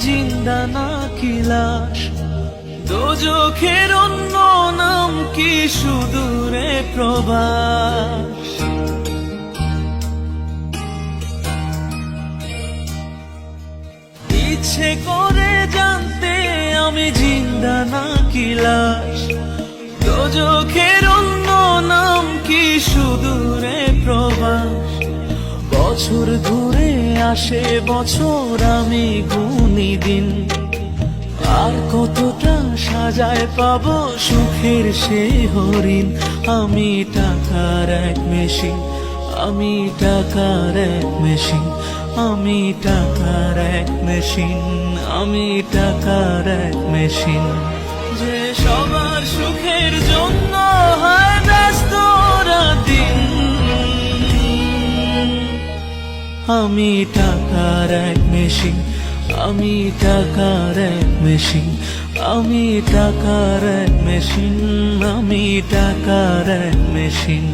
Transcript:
জিন্দা নাকি লাশ, দোজখের অন্য নাম কি সুদূরে প্রবাস। ইচ্ছে করে জানতে আমি জিন্দা নাকি লাশ, দোজখের অন্য নাম কি সুদূরে প্রবাস। বছর ঘুরে আসে বছর, আমি গুনি দিন, আর কতটা সাজায় পাবো সুখের সেই হরিণ। আমি টাকার এক মেশিন, আমি টাকার এক মেশিন, আমি টাকার এক মেশিন, আমি টাকার এক মেশিন। যে সবার সুখের জন্য হয় ব্যস্ত রাতদিন। আমি টাকার এক মেশিন, আমি টাকার এক মেশিন, আমি টাকার এক মেশিন, আমি টাকার এক মেশিন।